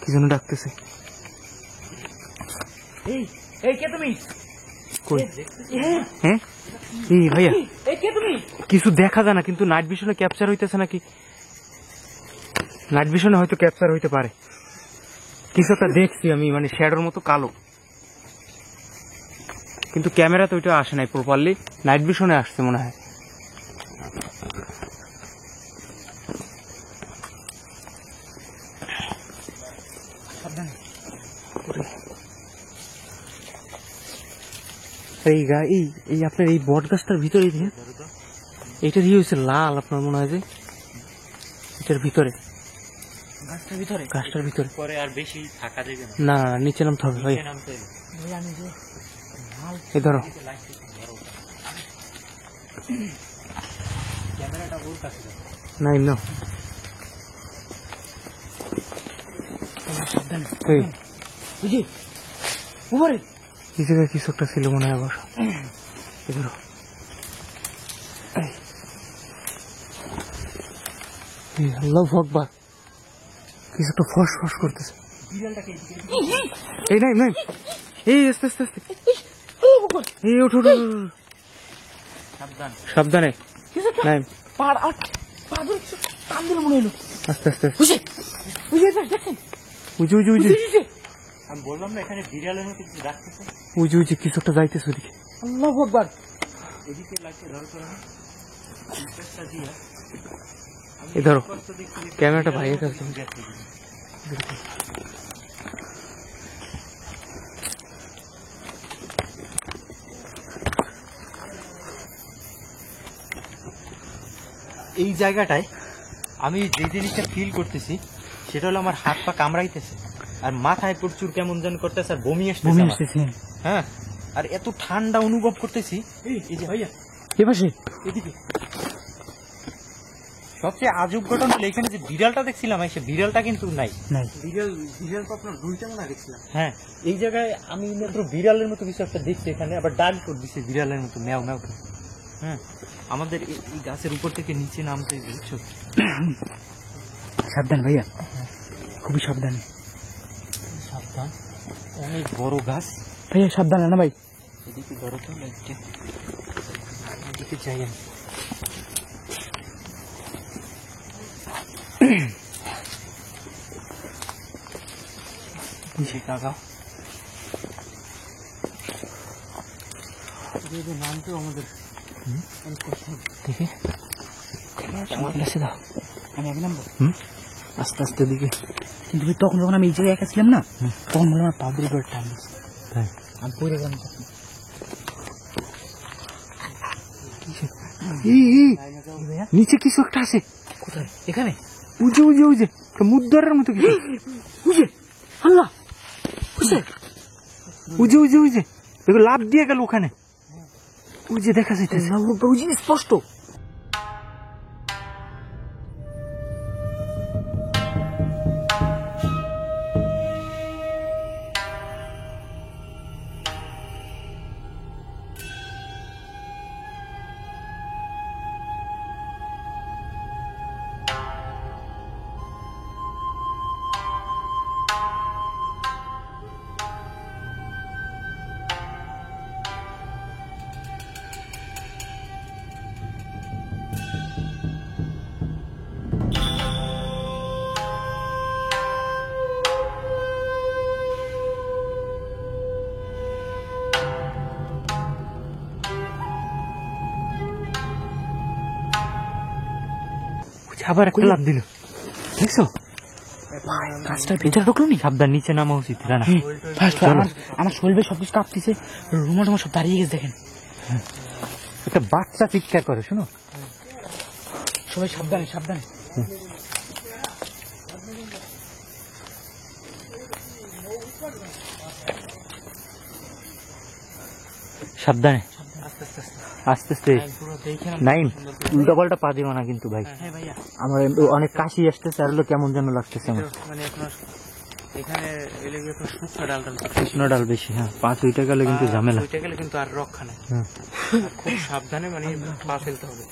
কি যেন ডাকতেছে। এই এই কে তুমি? কই? হ্যাঁ এই ভাইয়া এই কে তুমি? কিছু দেখা যায় না, কিন্তু নাইট ভিশনে ক্যাপচার হইতেছে নাকি? নাইট ভিশনে হয়তো ক্যাপচার হইতে পারে। কিছু একটা দেখছি আমি, মানে শ্যাডোর মতো কালো, কিন্তু ক্যামেরাতে ওইটা আসে নাই প্রপারলি, নাইট ভিশনে আসছে মনে হয়। এই আপনার এই বট গাছটার ভিতরে এইটা দিয়ে হয়েছে লাল, আপনার মনে হয় যে এটার ভিতরে, গাছটার ভিতরে পরে আর বেশি থাকা যাবে না, না না, নিচে নামতে হবে ভাই। নামতে হবে। এই ধরো ক্যামেরাটা ওর কাছে দাও। নাই না এই বুঝি উপরে এই জায়গায় কিছু একটা ছিল মনে হয় আবার। এই ধরো এই আল্লাহু আকবার, কিছু একটা ফস ফস করতেছে। এই নাই নাই, এই আস্তে আস্তে আস্তে, এই ওঠো ওঠো, সাবধান। সাবধানে। নাই পাড় আর পাড় ধরছে, কান ধরে মনে হলো। আস্তে আস্তে, বুঝে বুঝে দেখছেন? উজু উজু উজু আমি বললাম না এখানে বিড়ালের মতো কিছু ডাকতেছে। উজু উজু, কিছু একটা যাইতেছে ওদিকে। আল্লাহু আকবার। এদিকে লাগছে ধর করে না, ইন্টারেস্টটা দিয়ে এই ধরো ক্যামেরাটা ভাইয়ের কাছে। এই জায়গাটায় আমি যে জিনিসটা ফিল করতেছি সেটা হলো আমার হাত পা কামড়াইতেছে, আর মাথায় প্রচুর কেমন যেন করতেছে, আর বমি আসতেছে। হ্যাঁ, আর এত ঠান্ডা অনুভব করতেছি। এই যে ভাইয়া এ পাশে এদিকে সবচেয়ে আজব ঘটনা হলো এখানে যে বিড়ালটা দেখছিলাম, সে বিড়ালটা কিন্তু নাই। নাই, বিড়াল তো আপনার দুইটা মনে দেখছিলাম। হ্যাঁ, এই জায়গায় আমি মাত্র বিড়ালের মতো কিছু একটা দেখছি এখানে, আবার ডাক করে দিচ্ছে বিড়ালের মতো, ম্যাও ম্যাও করে। হ্যাঁ, আমাদের এই গাছের উপর থেকে নিচে নামতে বুঝছো। সাবধান ভাইয়া, খুবই সাবধান। সাবধান, অনেক বড় গাছ। ভাইয়া সাবধান না ভাই। এদিকে ধরো তো লাইটটা, এদিকে যাই আমি। কাকা নামতেও আমাদের দেখে আমার কাছে দাও, আমি আগে নামবো। আস্তে আস্তে দিকে। কিন্তু ভাই তখন যখন আমি এই জায়গায় একা ছিলাম না, তখন বললাম আমার পাবলিক করে টান দিচ্ছে, আমি পড়ে গেলাম। নিচে কিছু একটা আছে। কোথায়? এখানে উজে উজে উজে, মুদ্রার মতো কিছু। বুঝে আল্লাহ, বুঝে উজে উজে উজে, দেখো লাভ দিয়ে গেল ওখানে। উজে দেখা যাইতেছে, বুঝি স্পষ্ট। আবার একটা লাভ দিল, দেখছো? গাছটার ভিতরে ঢুকলো নি। সাবধান, নিচে নামা উচিত। রানা আমার শরীরে সব কিছু কাঁপতেছে, রুমা টুমা সব দাঁড়িয়ে গেছে দেখেন। একটা বাচ্চা চিৎকার করে, শোনো। সবাই সাবধানে সাবধানে। সাবধানে, আস্তে আস্তে আস্তে আস্তে আস্তে। পুরো দেখে নাইম, উল্টা পাল্টা পা দিও না কিন্তু ভাই। হ্যাঁ ভাইয়া, আমার অনেক কাশি আসতেছে, আর হলো কেমন যেন লাগতেছে আমার। মানে আপনার এখানে এলে আপনার শুকনো ডাল কৃষ্ণ ডাল বেশি, হ্যাঁ। পা ছুঁইটা গেলে কিন্তু ঝামেলা। ওইটা গেলে কিন্তু আর রক্ষা নেই। হ্যাঁ। খুব সাবধানে মানে পা ফেলতে হবে।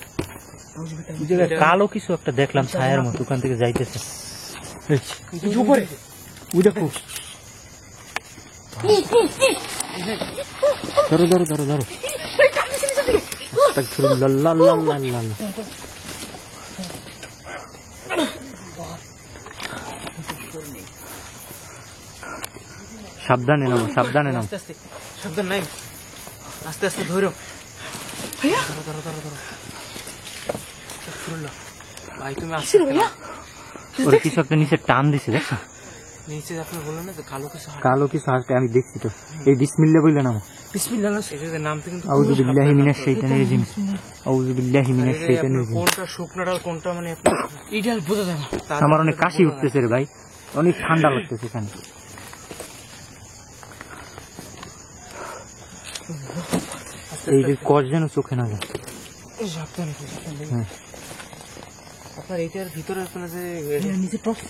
ওই জায়গায় কালো কিছু একটা দেখলাম ছায়ার মতো, ওখান থেকে যাইতেছে। উপরে ওই দেখো, ধরো ধরো ধরো ধরো। সাবধানে নামো, সাবধানে নামো। আস্তে আস্তে সাবধান নাই, আস্তে আস্তে ধরো। ধরো ধরো ধরো ধরো। আস্তাগফিরুল্লাহ। ভাই তুমি আসছে ভাইয়া, ওর কিছু একটা নিচে টান দিছে, দেখো? নিচে আপনি বললেন না তো কালো কিছু কালো কিছু হাসতে, আমি দেখছি তো। এই বিসমিল্লাহ বললে নামো। বিসমিল্লাহ। এটা নামতে কিন্তু আউযু বিল্লাহি মিনাশ শাইতানির রাজিম। আউযু বিল্লাহি মিনাশ শাইতানির রাজিম। কোনটা শুকনো ডাল কোনটা মানে আপনার এটা বোঝা যায় না। আমার অনেক কাশি উঠতেছে রে ভাই, অনেক ঠান্ডা লাগতেছে এখানে। এই যে কষ যেন চোখে না যায়। সাবধানে হ্যাঁ। আপনার এইটার ভিতরে আপনার যে নিচে টস।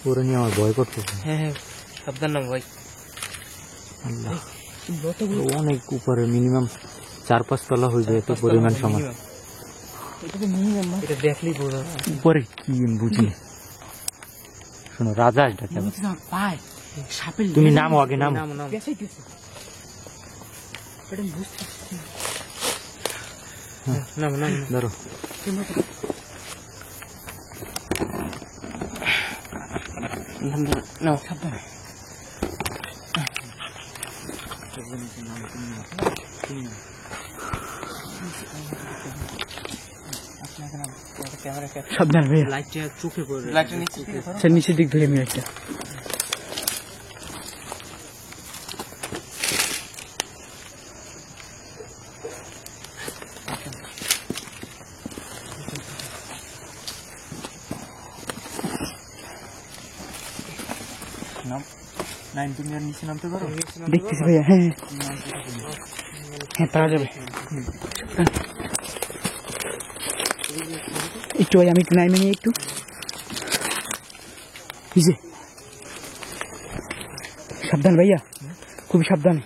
ওরা নিয়ে আমার ভয় করতেছে। হ্যাঁ হ্যাঁ সাবধান নাম ভাই। আল্লাহ, অনেক উপরে, মিনিমাম 4-5 তলা হয়ে যায় এত পরিমাণ সময়। এটা তো মিনিমাম না। এটা দেখলেই বোঝা যায়। উপরে কি বুঝি। শোনো, রাজা ডাকে আবার। নিচে আমার পায় সাপের তুমি নামো, আগে নামো। নাম নাম গেছে গেছে। এটা আমি বুঝতে পারছি না। নাম নাম ধরো। নাম সাবধানে। সাবধান ভাইয়া, লাইটটা চোখে পড়ে, লাইটটা নিচে সে নিচের দিক ধরে আমি একটা নাম। নাইন তুমি আর নিচে নামতে পারো? দেখতেছি ভাইয়া। হ্যাঁ হ্যাঁ পারা যাবে। একটু ভাই আমি একটু নাইমে নিয়ে একটু বুঝে। সাবধান ভাইয়া, খুবই সাবধান।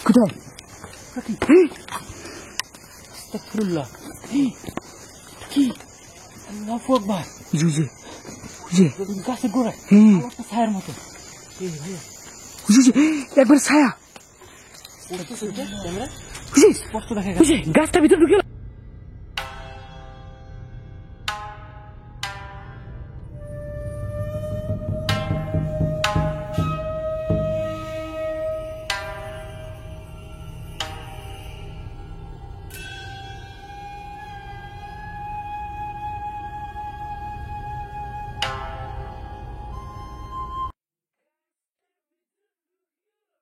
কোথায়? আস্তাগফিরুল্লাহ। কি? আল্লাহু আকবার। বুঝে বুঝে গাছের গোড়ায় একটা ছায়ার মতো। বুঝে একবার ছায়া বুঝে স্পষ্ট দেখা গেছে। গাছটা ভিতরে ঢুকে গেল।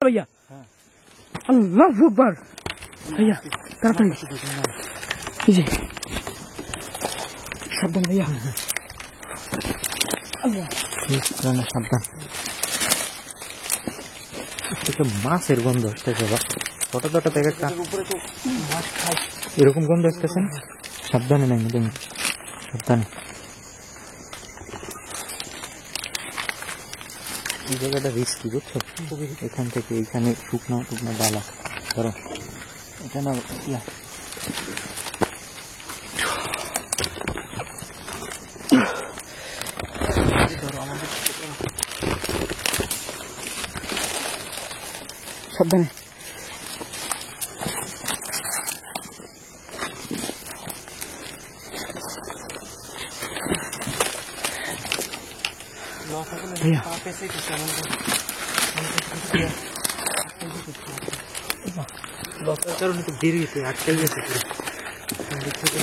ভাইয়া আল্লাহু আকবার। ভাইয়া তাড়াতাড়ি এই যে সাবধান ভাইয়া। আল্লাহ সাবধান। একটা মাছের গন্ধ আসতেছে, ছোট ছোট প্যাকেটটা এরকম গন্ধ আসতেছে। সাবধানে নাই, সাবধানে। এই জায়গাটা রিস্কি, বুঝছো? এখান থেকে এইখানে শুকনো শুকনো ডালা, ধরো এখানে সাবধানে। লতাগুলো ভাইয়া। পা পেঁচে গেছে এমন করে। লতার কারণে তো দেরি হয়েছে, আটকাই গেছে পুরো। দেখছো তো?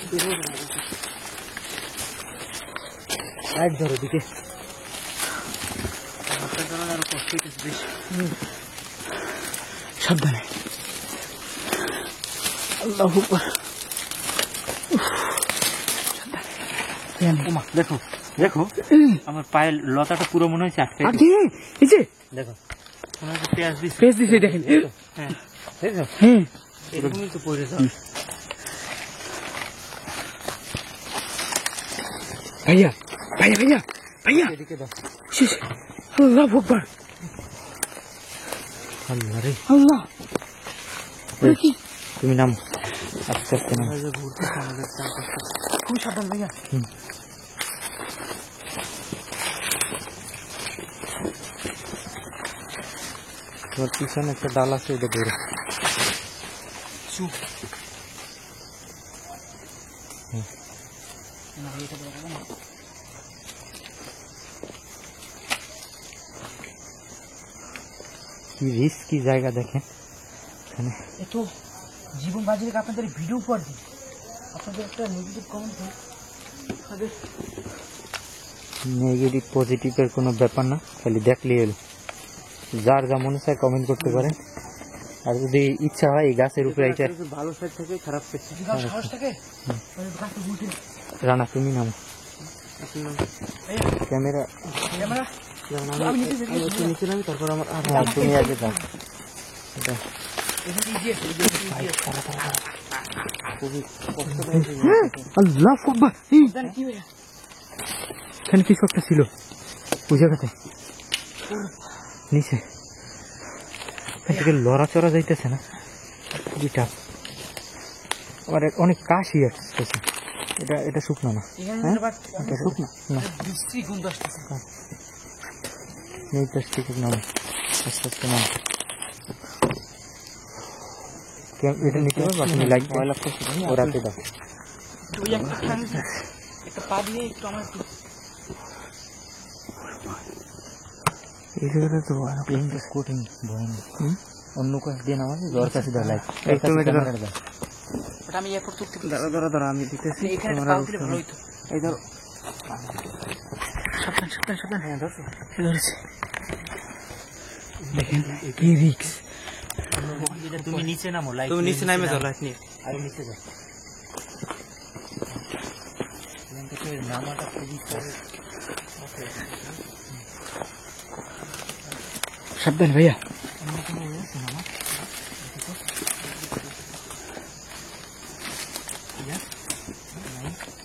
বেরোবে না বলছি। এক ধরো দিকে লতার কারণে আরো কষ্ট হইতেছে বেশি। সাবধানে আল্লাহু আকবার ওমা, দেখো দেখো আমার পায়ের লতাটা পুরো মনে হচ্ছে আটকে আগে এই যে দেখো মনে হচ্ছে পেঁয়াজ দিচ্ছে। পেজ দিছে দেখেন হ্যাঁ দেখো হ্যাঁ এরকমই তো পড়ে যাও। ভাইয়া ভাইয়া ভাইয়া ভাইয়া এদিকে দাও। শেষ আল্লাহু আকবার আল্লাহ রে, আল্লাহ এটা কি তুমি নাম আস্তে আস্তে নাম। এই যে ঘুরতেছে আমাদের চারপাশটা। খুব সাবধান ভাইয়া তোমার পিছনে একটা ডাল আছে, ওটা ধরো। চুপ। কি রিস্কি জায়গা দেখেন এখানে এ তো জীবন বাজি রেখে আপনাদের ভিডিও উপহার দিই। আপনাদের একটা নেগেটিভ কমেন্ট নেগেটিভ পজিটিভের কোনো ব্যাপার না, খালি দেখলেই হলো। যার যা মনে চায় কমেন্ট করতে পারেন। আর যদি ইচ্ছা হয় এই গাছের উপরে এটা ভালো সাইড থেকে খারাপ সাইড থেকে সাহস থাকে গাছে উঠে রানা তুমি নামো। ক্যামেরা ক্যামেরা আমি নিচে নামি, তারপর আমার হ্যাঁ তুমি আগে যাও। এটা খুবই কষ্টদায়ক। আল্লাহ আকবার কি ভাইয়া? এখানে কিছু একটা ছিল ওই জায়গাতে নিচে এদিকে লড়াচড়া যাইতেছে না, খুবই টাফ। আবার অনেক কাশি আসতেছে। এটা এটা শুকনো না, এখানে বাট এটা শুকনো না, বিশ্রী গন্ধ আসতেছে। এই পাশ থেকে নামো, আস্তে আস্তে নামো। এটা নিতে পারবো? তুমি লাইট ওরাতে দাও। তুই একটা ঠান্ডা একটা পা দিয়ে একটু আমার একটু এই জায়গাটা তো কঠিন ভয়ানক। অন্য কাছ দিয়ে নামাবে, জ্বর কাছে দাও লাইট। একদম এটা দাও। ওটা আমি এরপর তুলতে দাঁড়া দাঁড়া দাঁড়া আমি দিতেছি। এখানে তোমার পা আর দিলে উঠতে ভালো হবে না। হইতো। এই ধরো সাবধান সাবধান সাবধান। হ্যাঁ ধরছো। ধরেছে দেখেন কি রিক্স। তুমি নিচে নামো, লাইট তুমি নিচে নামে যাও লাইট নিয়ে। আর নিচে যাও। এখান থেকে নামাটা খুবই সহজ। সাবধান ভাইয়া।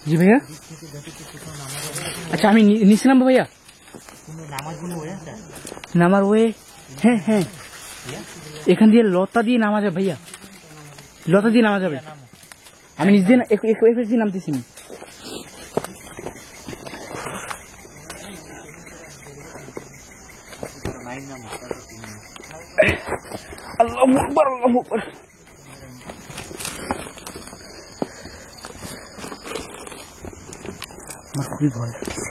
জি ভাইয়া আচ্ছা আমি নিচে নামবো ভাইয়া। নামার ওয়ে হ্যাঁ হ্যাঁ এখান দিয়ে লতা দিয়ে নামা যাবে ভাইয়া, লতা দিয়ে নামা যাবে। আমি নিজে দিয়ে নামতেছি না। আল্লাহু আকবার আল্লাহু আকবার। আমার খুবই ভয় লাগছে।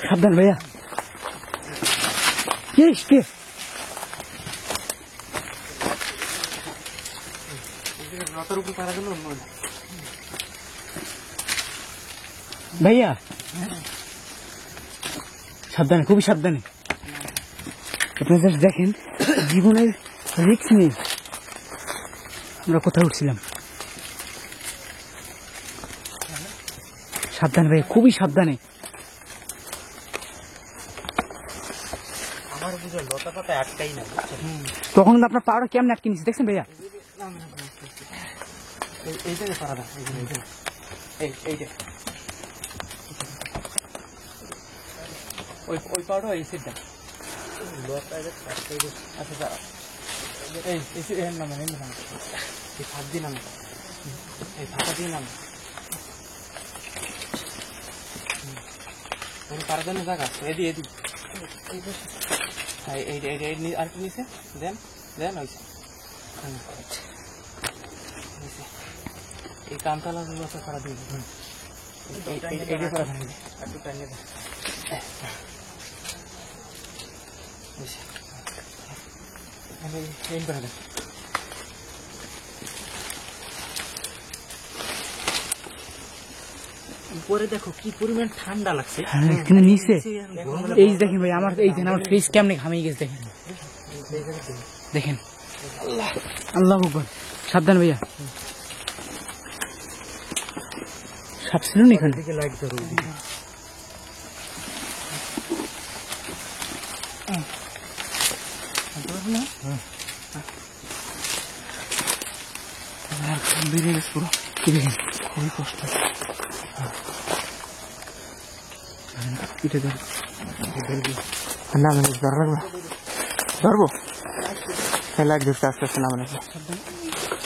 সাবধান ভাইয়া। কে লতার উপর পারা গেল ভাইয়া সাবধানে, খুবই সাবধানে। আপনারা জাস্ট দেখেন জীবনের রিস্ক নিয়ে আমরা কোথায় উঠছিলাম। সাবধানে ভাইয়া, খুবই সাবধানে। আমার বুঝে লতা পাতা আটকাই না। তখন কিন্তু আপনার পাওয়াটা কেমন আটকে নিচ্ছে দেখছেন ভাইয়া। এইটাকে পারা দাও। এইটা ওই পাউডার এই সেটটা। আচ্ছা এই নামে এই ফাঁক দিয়ে নামে, এই ফাঁকা দিয়ে নামে পারার জন্য জায়গা এদি এদি আর কি নিয়েছে দেন দেন হয়েছে এই কামতলা করা দিয়ে একটু টানিয়ে দেন এই করে দেন উপরে দেখো কি পরিমাণ ঠান্ডা লাগছে এখানে নিচে এই যে দেখেন ভাই আমার এই যে আমার ফেস কেমনে ঘামিয়ে গেছে দেখেন দেখেন আল্লাহ আকবার সাবধান ভাইয়া সাপ ছিল না এখানে দিকে লাইট ধরো বেরিয়ে গেছে পুরো দেখেন খুবই কষ্ট পিঠে ধরবো না মানে ধরা লাগবে ধরবো হ্যাঁ লাইট ধরতে আস্তে আস্তে নামে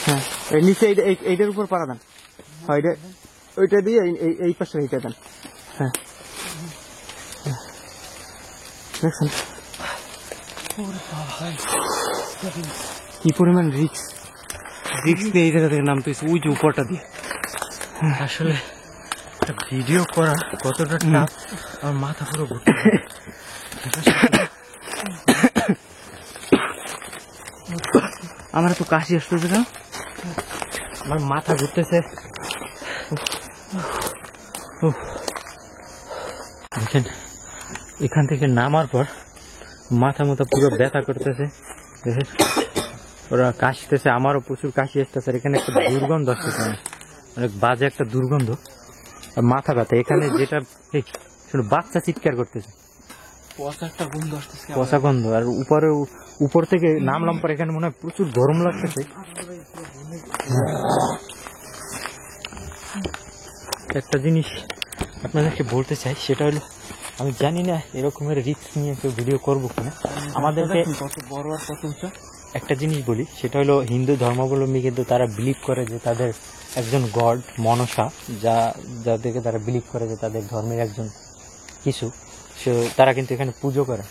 হ্যাঁ এই নিচে এইটার উপর পাড়া দেন হ্যাঁ ওইটা দিয়ে এই পাশে এইটা দেন হ্যাঁ দেখছেন কি পরিমাণ রিক্স দিয়ে এই জায়গা থেকে নামতে হয়েছে ওই যে উপরটা দিয়ে আসলে ভিডিও করা কতটা টাফ আমার মাথা পুরো ঘুরছে আমার তো কাশি আসতেছে না আমার মাথা ঘুরতেছে দেখেন এখান থেকে নামার পর মাথা মতো পুরো ব্যথা করতেছে দেখেন ওরা কাশতেছে আমারও প্রচুর কাশি আসতেছে আর এখানে একটা দুর্গন্ধ আসতেছে অনেক বাজে একটা দুর্গন্ধ আর মাথা ব্যথা এখানে যেটা এই শুনো বাচ্চা চিৎকার করতেছে পচা একটা গন্ধ আসতেছে পচা গন্ধ আর উপর থেকে নামলাম পর এখানে মনে হয় প্রচুর গরম লাগতেছে একটা জিনিস আপনাদেরকে বলতে চাই সেটা হলো আমি জানি না এরকমের রিস্ক নিয়ে কেউ ভিডিও করবো কিনা আমাদেরকে কত বড় আর কত উঁচা একটা জিনিস বলি সেটা হলো হিন্দু ধর্মাবলম্বী কিন্তু তারা বিলিভ করে যে তাদের একজন গড মনসা যাদেরকে তারা বিলিভ করে যে তাদের ধর্মের একজন কিছু তারা কিন্তু এখানে পুজো করে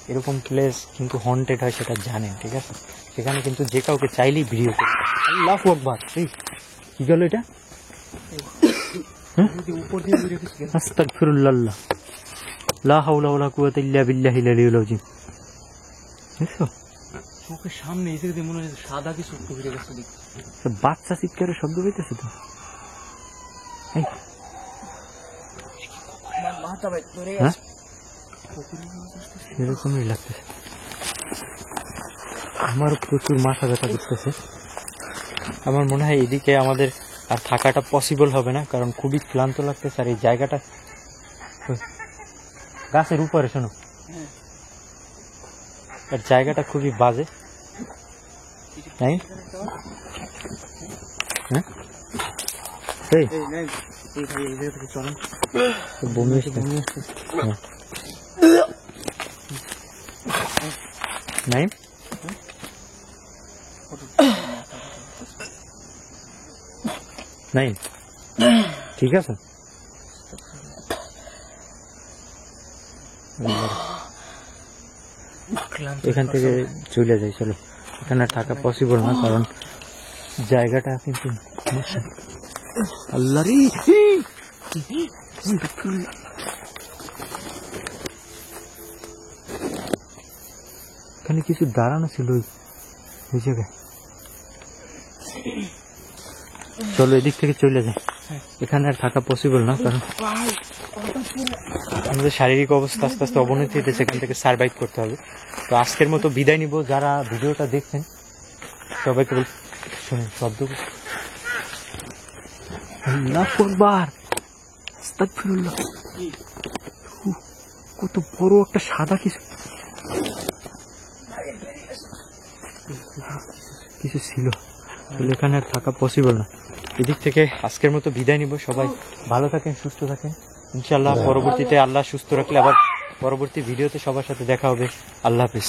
এরকম প্লেস কিন্তু হন্টেড হয় সেটা জানেন ঠিক আছে সেখানে কিন্তু যে কাউকে চাইলেই ভিডিও করে আল্লাহু আকবার এই কি গেল এটা উপর দিয়ে আস্তাগফিরুল্লাহ লা হাওলা ওয়ালা কুওয়াতা ইল্লা বিল্লাহিল আলিয়্যিল আযীম দেখছো চোখের সামনে এসে দিয়ে মনে হচ্ছে সাদা কিছু একটু ঘুরে গেছে বাচ্চা চিৎকারের শব্দ পেতেছে তো এই মাথা ভাই ধরে হ্যাঁ এরকমই লাগতেছে আমার প্রচুর মাথা ব্যথা করতেছে আমার মনে হয় এদিকে আমাদের আর থাকাটা পসিবল হবে না কারণ খুবই ক্লান্ত লাগতেছে আর এই জায়গাটা গাছের উপরে শোনো আর জায়গাটা খুবই বাজে তাই হ্যাঁ এই ভাই এই জায়গা থেকে চলেন বমি আসছে নাই নাই ঠিক আছে এখান থেকে চলে যাই চলো এখানে আর থাকা পসিবল না কারণ জায়গাটা কিন্তু আল্লাহ রে এখানে কিছু দাঁড়ানো ছিল ওই জায়গায় চলো এদিক থেকে চলে যাই এখানে আর থাকা পসিবল না কারণ আমাদের শারীরিক অবস্থা আস্তে আস্তে অবনতি হতে সেখান থেকে সার্ভাইভ করতে হবে তো আজকের মতো বিদায় নিব যারা ভিডিওটা দেখছেন সবাইকে শুনুন শব্দ আল্লাহু আকবার আস্তাগফিরুল্লাহ কত বড় একটা সাদা কিছু ছিল এখানে আর থাকা পসিবল না এদিক থেকে আজকের মতো বিদায় নিব সবাই ভালো থাকেন সুস্থ থাকেন ইনশাআল্লাহ পরবর্তীতে আল্লাহ সুস্থ রাখলে আবার পরবর্তী ভিডিওতে সবার সাথে দেখা হবে আল্লাহ হাফেজ